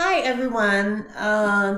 Hi everyone,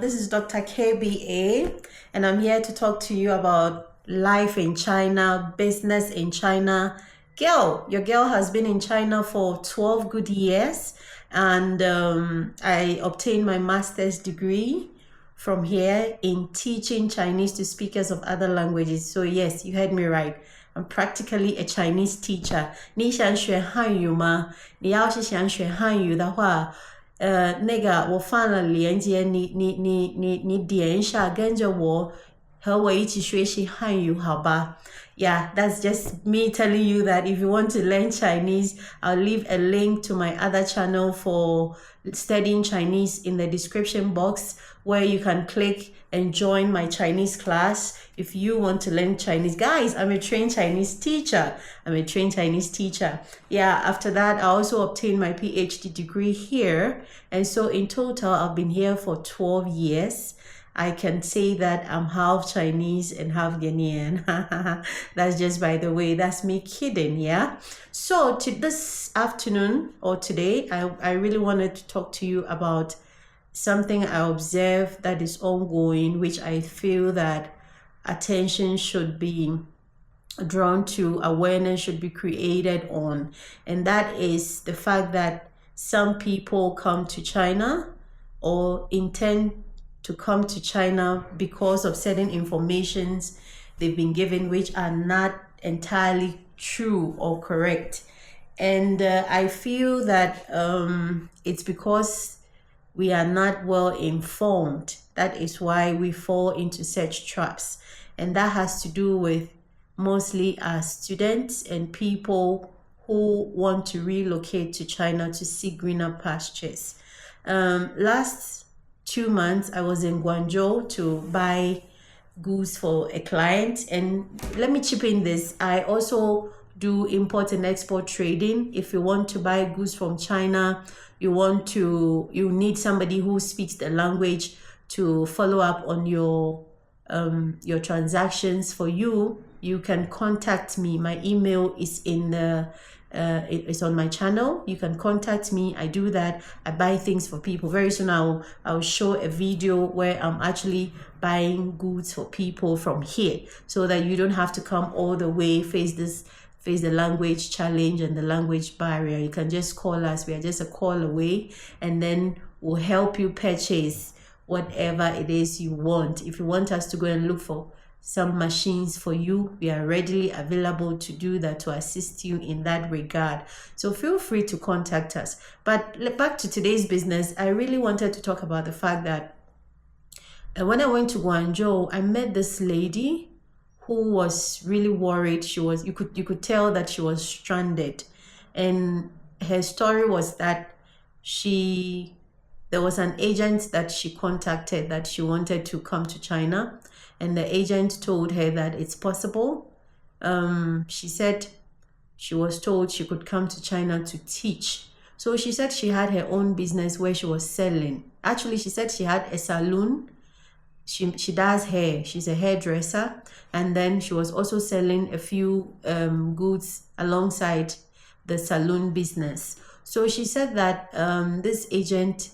this is Dr. KBA, and I'm here to talk to you about life in China, business in China. Your girl has been in China for 12 good years, and I obtained my master's degree from here in teaching Chinese to speakers of other languages. So yes, you heard me right. I'm practically a Chinese teacher. 你想学汉语吗？你要是想学汉语的话，那个我放了链接，你点一下，跟着我和我一起学习汉语，好吧？Yeah, that's just me telling you that if you want to learn Chinese, I'll leave a link to my other channel for studying Chinese in the description box where you can click and join my Chinese class if you want to learn Chinese. Guys, I'm a trained Chinese teacher. Yeah, after that, I also obtained my PhD degree here. And so in total, I've been here for 12 years. I can say that I'm half Chinese and half Ghanaian. That's just by the way, that's me kidding, yeah? So to this afternoon or today, I really wanted to talk to you about something I observe that is ongoing, which I feel that attention should be drawn to, awareness should be created on. And that is the fact that some people come to China or intend to come to China because of certain informations they've been given which are not entirely true or correct. And I feel that it's because we are not well informed. That is why we fall into such traps. And that has to do with mostly as students and people who want to relocate to China to see greener pastures. Last 2 months, I was in Guangzhou to buy goods for a client. And let me chip in this. I also do import and export trading. If you want to buy goods from China, you need somebody who speaks the language to follow up on your transactions for you. You can contact me. My email is in the it's on my channel. You can contact me. I do that. I buy things for people. Very soon I'll show a video where I'm actually buying goods for people from here, so that you don't have to come all the way, face the language challenge and the language barrier. You can just call us. We are just a call away, and then we'll help you purchase whatever it is you want. If you want us to go and look for some machines for you, we are readily available to do that, to assist you in that regard. So feel free to contact us. But back to today's business, I really wanted to talk about the fact that when I went to Guangzhou, I met this lady who was really worried. You could tell that she was stranded. And her story was that there was an agent that she contacted that she wanted to come to China. And the agent told her that it's possible. She said she was told she could come to China to teach. So she said she had her own business where she was selling. Actually, she said she had a salon. She does hair. She's a hairdresser. And then she was also selling a few goods alongside the salon business. So she said that this agent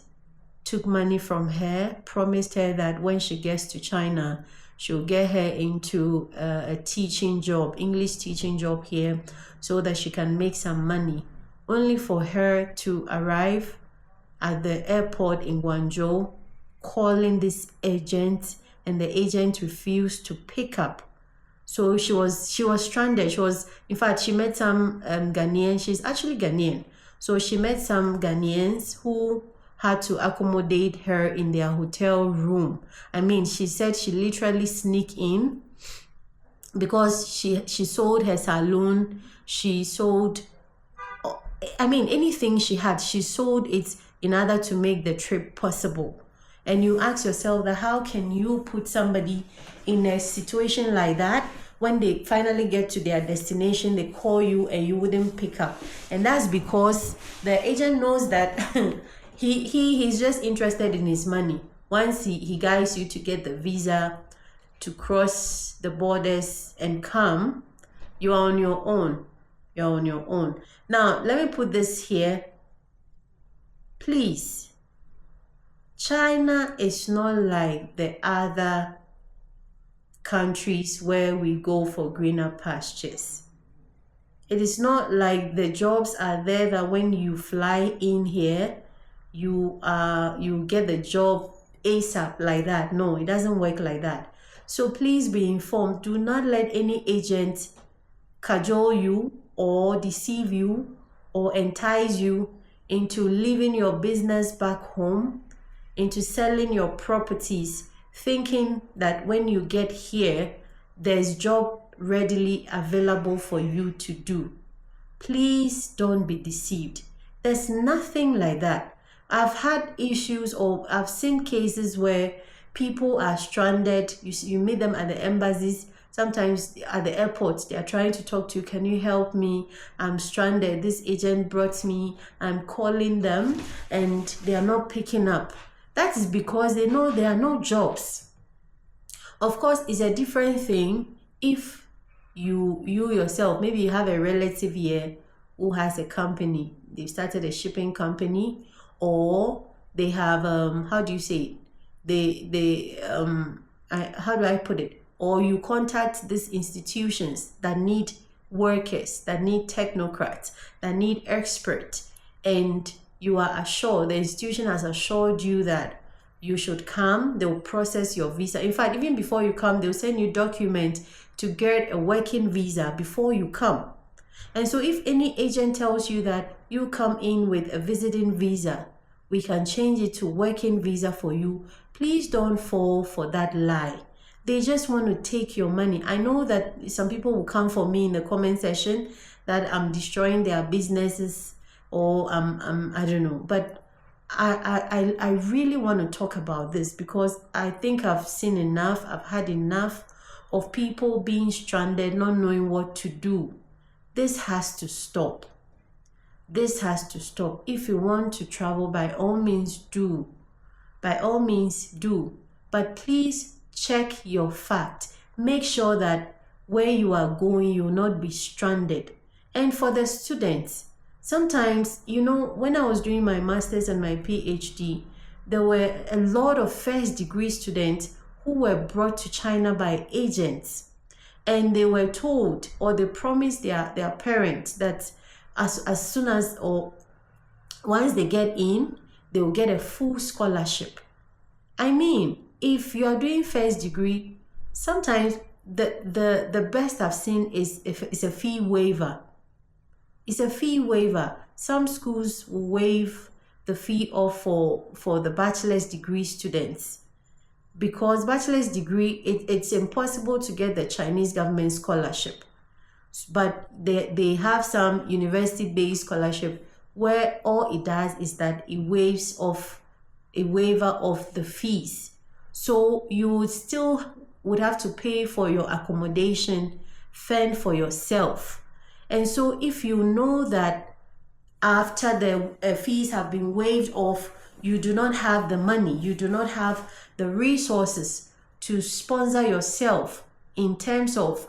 took money from her, promised her that when she gets to China, she'll get her into a teaching job, English teaching job here, so that she can make some money, only for her to arrive at the airport in Guangzhou, calling this agent, and the agent refused to pick up. So she was stranded. In fact, she met some Ghanaians. She's actually Ghanaian. So she met some Ghanaians who had to accommodate her in their hotel room. I mean, she said she literally sneaked in because she sold her salon. She sold, I mean, anything she had, she sold it in order to make the trip possible. And you ask yourself that how can you put somebody in a situation like that? When they finally get to their destination, they call you and you wouldn't pick up. And that's because the agent knows that he's just interested in his money. Once he guides you to get the visa, to cross the borders and come, you are on your own. You're on your own. Now, let me put this here. Please, China is not like the other countries where we go for greener pastures. It is not like the jobs are there that when you fly in here, you get the job ASAP like that. No, it doesn't work like that. So please be informed. Do not let any agent cajole you or deceive you or entice you into leaving your business back home, into selling your properties, thinking that when you get here, there's job readily available for you to do. Please don't be deceived. There's nothing like that. I've had issues, or I've seen cases where people are stranded. You meet them at the embassies. Sometimes at the airports, they are trying to talk to you. Can you help me? I'm stranded. This agent brought me. I'm calling them and they are not picking up. That is because they know there are no jobs. Of course, it's a different thing if you yourself, maybe you have a relative here who has a company. They've started a shipping company, or they have, how do you say it? How do I put it? Or you contact these institutions that need workers, that need technocrats, that need experts, and you are assured, the institution has assured you that you should come. They'll process your visa. In fact, even before you come, they'll send you documents to get a working visa before you come. And so if any agent tells you that you come in with a visiting visa, we can change it to working visa for you, please don't fall for that lie. They just want to take your money. I know that some people will come for me in the comment section that I'm destroying their businesses, or I don't know. But I really want to talk about this because I think I've seen enough. I've had enough of people being stranded, not knowing what to do. This has to stop. This has to stop. If you want to travel, by all means do. By all means do. But please check your fact. Make sure that where you are going, you will not be stranded. And for the students, sometimes, when I was doing my master's and my PhD, there were a lot of first degree students who were brought to China by agents. And they were told, or they promised their parents that as soon as, or once they get in, they will get a full scholarship. I mean, if you are doing first degree, sometimes the best I've seen is a fee waiver. It's a fee waiver. Some schools will waive the fee off for the bachelor's degree students, because bachelor's degree, it's impossible to get the Chinese government scholarship. But they have some university-based scholarship where all it does is that it waives off a waiver of the fees. So you still would have to pay for your accommodation, fend for yourself. And so if you know that after the fees have been waived off, you do not have the money, you do not have the resources to sponsor yourself in terms of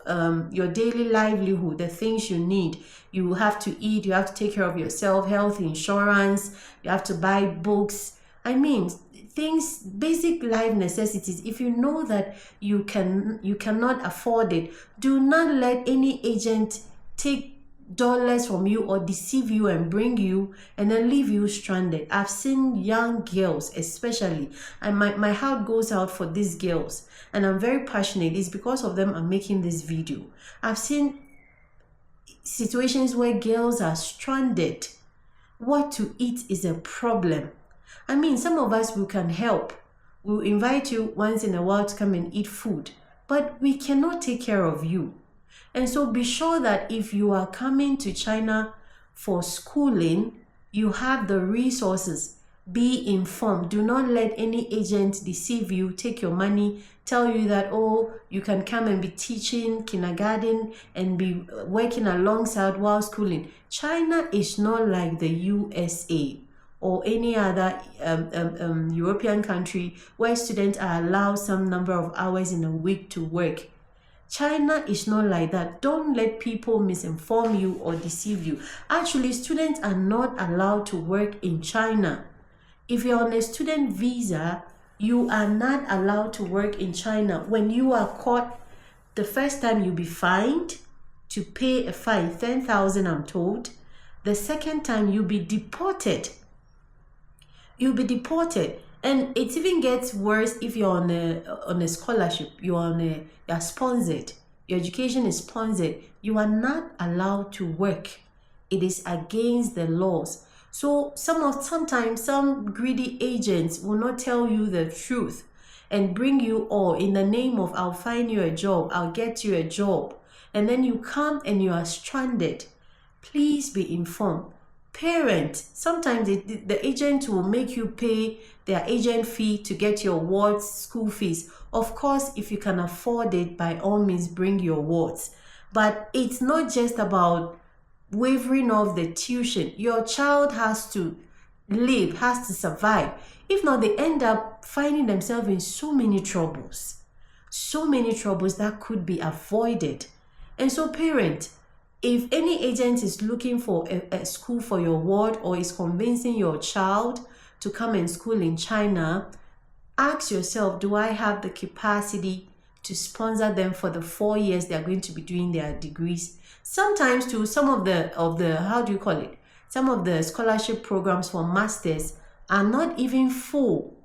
your daily livelihood, the things you need. You have to eat, you have to take care of yourself, health insurance, you have to buy books. I mean, things, basic life necessities. If you know that you cannot afford it, do not let any agent take dollars from you or deceive you and bring you and then leave you stranded. I've seen young girls especially, and my heart goes out for these girls, and I'm very passionate. It's because of them I'm making this video. I've seen situations where girls are stranded. What to eat is a problem. I mean, some of us, we can help. We'll invite you once in a while to come and eat food, but we cannot take care of you. And so be sure that if you are coming to China for schooling, you have the resources. Be informed. Do not let any agent deceive you, take your money, tell you that, oh, you can come and be teaching kindergarten and be working alongside while schooling. China is not like the USA or any other European country where students are allowed some number of hours in a week to work. China is not like that. Don't let people misinform you or deceive you. Actually, students are not allowed to work in China. If you're on a student visa, you are not allowed to work in China. When you are caught, the first time you'll be fined to pay a fine, 10,000 I'm told. The second time you'll be deported. You'll be deported. And it even gets worse if you're on a scholarship. You're sponsored. Your education is sponsored. You are not allowed to work. It is against the laws. So sometimes some greedy agents will not tell you the truth and bring you all in the name of I'll find you a job, I'll get you a job. And then you come and you are stranded. Please be informed. Parents, sometimes the agent will make you pay their agent fee to get your wards school fees. Of course, if you can afford it, by all means, bring your wards. But it's not just about wavering off the tuition. Your child has to live, has to survive. If not, they end up finding themselves in so many troubles that could be avoided. And so, parent, if any agent is looking for a school for your ward or is convincing your child to come and school in China, ask yourself, do I have the capacity to sponsor them for the 4 years they are going to be doing their degrees? Sometimes too, some of the some of the scholarship programs for masters are not even full.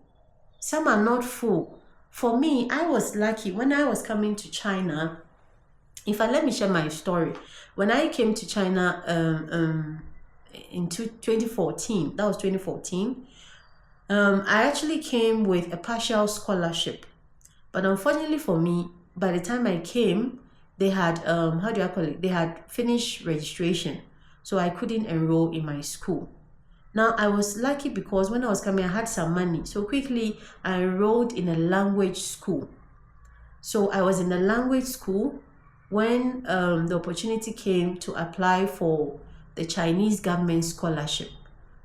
Some are not full. For me, I was lucky when I was coming to China. Let me share my story. When I came to China in 2014, that was 2014, I actually came with a partial scholarship. But unfortunately for me, by the time I came, they had, they had finished registration. So I couldn't enroll in my school. Now, I was lucky because when I was coming, I had some money. So quickly, I enrolled in a language school. So I was in a language school when the opportunity came to apply for the Chinese government scholarship.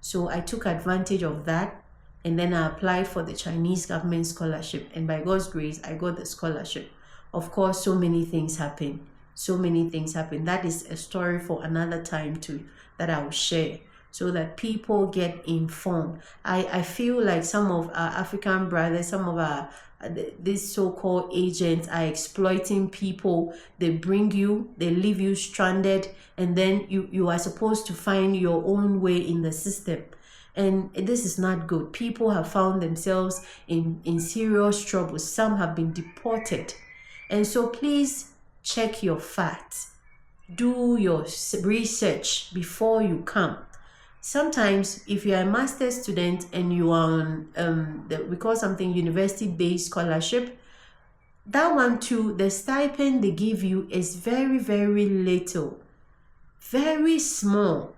So I took advantage of that, and then I applied for the Chinese government scholarship, and by God's grace, I got the scholarship. Of course, so many things happen. That is a story for another time too, that I will share, so that people get informed. I feel like some of our African brothers, some of these so-called agents are exploiting people. They bring you, they leave you stranded, and then you are supposed to find your own way in the system. And this is not good. People have found themselves in serious trouble. Some have been deported. And so please check your facts. Do your research before you come. Sometimes if you are a master's student and you are on we call something university-based scholarship, that one too, the stipend they give you is very, very little, very small.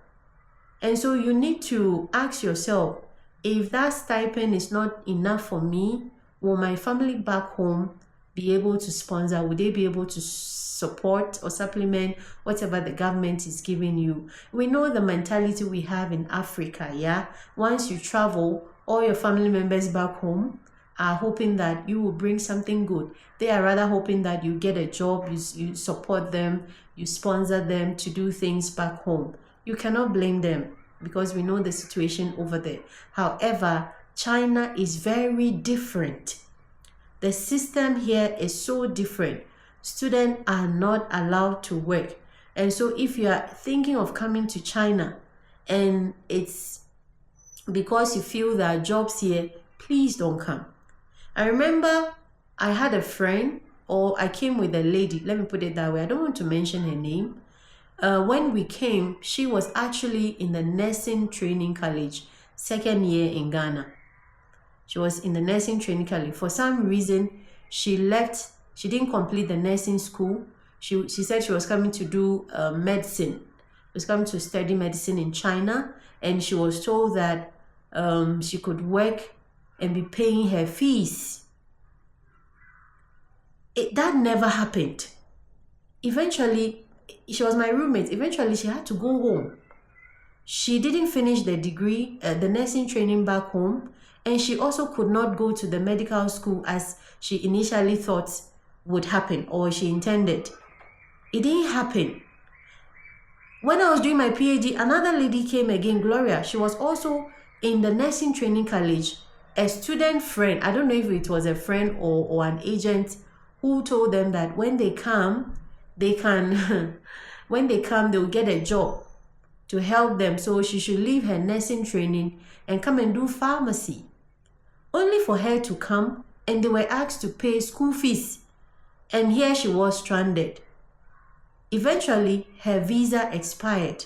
And so you need to ask yourself, if that stipend is not enough for me, will my family back home be able to sponsor? Would they be able to support or supplement whatever the government is giving you? We know the mentality we have in Africa, yeah? Once you travel, all your family members back home are hoping that you will bring something good. They are rather hoping that you get a job, you support them, you sponsor them to do things back home. You cannot blame them because we know the situation over there. However, China is very different. The system here is so different. Students are not allowed to work. And so if you are thinking of coming to China and it's because you feel there are jobs here, please don't come. I remember I had a friend, or I came with a lady, let me put it that way. I don't want to mention her name. When we came, she was actually in the nursing training college, second year in Ghana. She was in the nursing training college. For some reason, she left. She didn't complete the nursing school. She said she was coming to do medicine. She was coming to study medicine in China. And she was told that she could work and be paying her fees. That never happened. Eventually, she was my roommate. Eventually, she had to go home. She didn't finish the degree, the nursing training back home. And she also could not go to the medical school as she initially thought would happen, or she intended. It didn't happen. When I was doing my PhD, another lady came again, Gloria. She was also in the nursing training college, a student friend, I don't know if it was a friend or an agent, who told them that when they come, they can, when they come, they'll get a job to help them. So she should leave her nursing training and come and do pharmacy. Only for her to come, and they were asked to pay school fees. And here she was stranded. Eventually, her visa expired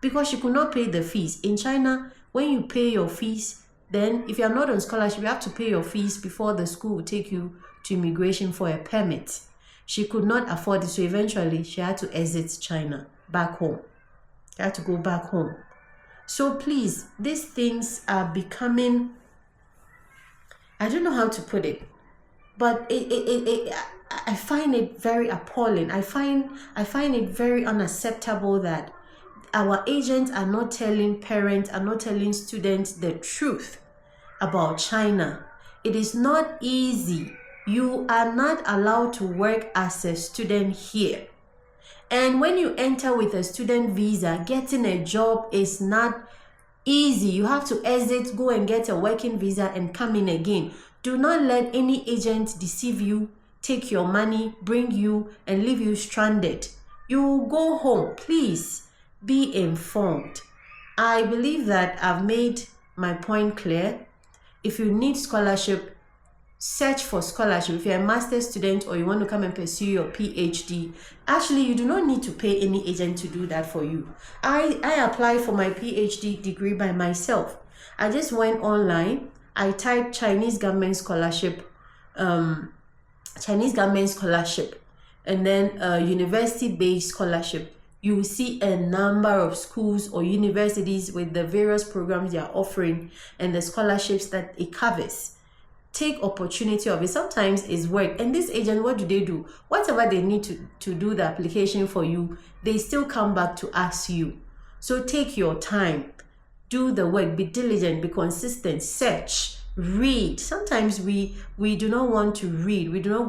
because she could not pay the fees. In China, when you pay your fees, then if you are not on scholarship, you have to pay your fees before the school will take you to immigration for a permit. She could not afford it, so eventually she had to exit China, back home. She had to go back home. So please, these things are becoming, I don't know how to put it, but I find it very appalling. I find it very unacceptable that our agents are not telling parents, are not telling students the truth about China. It is not easy. You are not allowed to work as a student here. And when you enter with a student visa, getting a job is not easy. You have to exit, go and get a working visa and come in again. Do not let any agent deceive you, take your money, bring you and leave you stranded. You go home. Please be informed. I believe that I've made my point clear. If you need scholarship, search for scholarship. If you're a master's student or you want to come and pursue your PhD, actually you do not need to pay any agent to do that for you. I applied for my PhD degree by myself. I just went online, I typed Chinese government scholarship, and then university-based scholarship. You will see a number of schools or universities with the various programs they are offering and the scholarships that it covers. Take opportunity of it. Sometimes it's work. And this agent, what do? Whatever they need to do the application for you, they still come back to ask you. So take your time. Do the work. Be diligent. Be consistent. Search. Read. Sometimes we do not want to read. We do not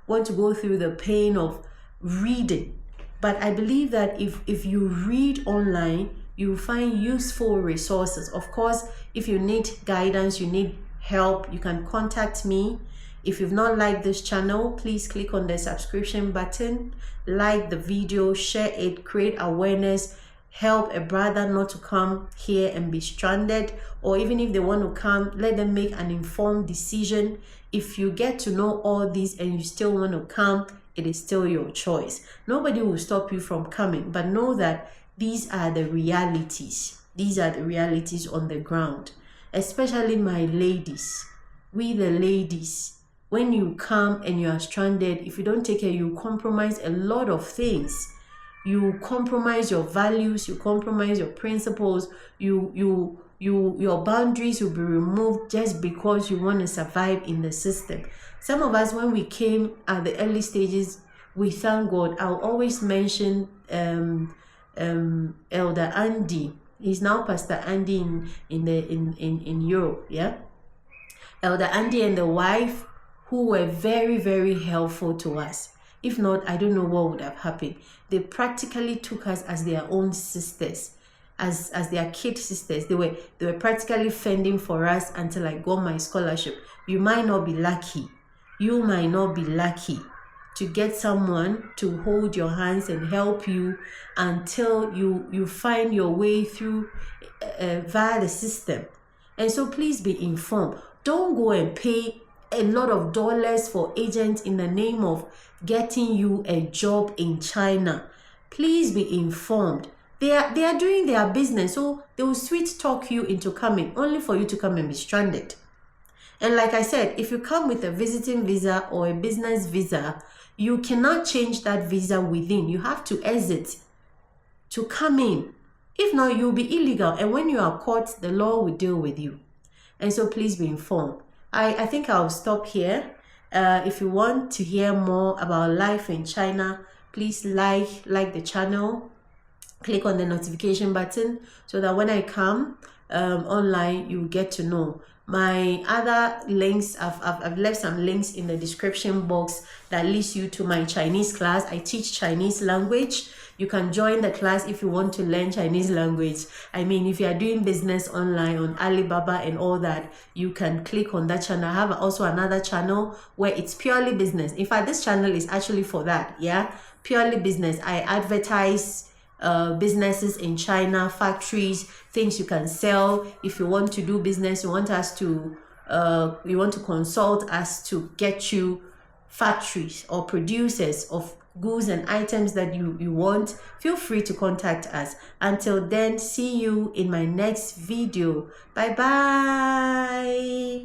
want to go through the pain of reading. But I believe that if you read online, you will find useful resources. Of course, if you need guidance, you need help, you can contact me. If you've not liked this channel, please click on the subscription button, like the video, share it, create awareness, help a brother not to come here and be stranded, or even if they want to come, let them make an informed decision. If you get to know all this and you still want to come, it is still your choice. Nobody will stop you from coming, but know that these are the realities. These are the realities on the ground. Especially my ladies, we the ladies, when you come and you are stranded, if you don't take care, you compromise a lot of things. You compromise your values, you compromise your principles, your boundaries will be removed just because you want to survive in the system. Some of us, when we came at the early stages, we thank God. I'll always mention Elder Andy. He's now Pastor Andy in Europe, yeah. Elder Andy and the wife, who were very, very helpful to us. If not, I don't know what would have happened. They practically took us as their own sisters, as their kid sisters. They were practically fending for us until I got my scholarship. You might not be lucky. You might not be lucky to get someone to hold your hands and help you until you find your way through via the system. And so please be informed. Don't go and pay a lot of dollars for agents in the name of getting you a job in China. Please be informed. They are doing their business, so they will sweet talk you into coming, only for you to come and be stranded. And like I said, if you come with a visiting visa or a business visa, you cannot change that visa within. You have to exit to come in. If not, you'll be illegal. And when you are caught, the law will deal with you. And so please be informed. I think I'll stop here. If you want to hear more about life in China, please like the channel. Click on the notification button so that when I come online, you get to know. My other links, I've left some links in the description box that leads you to my Chinese class. I teach Chinese language. You can join the class if you want to learn Chinese language. I mean, if you are doing business online on Alibaba and all that, you can click on that channel. I have also another channel where it's purely business. In fact, this channel is actually for that, yeah, purely business. I advertise businesses in China, factories, things you can sell. If you want to do business, you want to consult us to get you factories or producers of goods and items that you want, feel free to contact us. Until then, see you in my next video. Bye bye.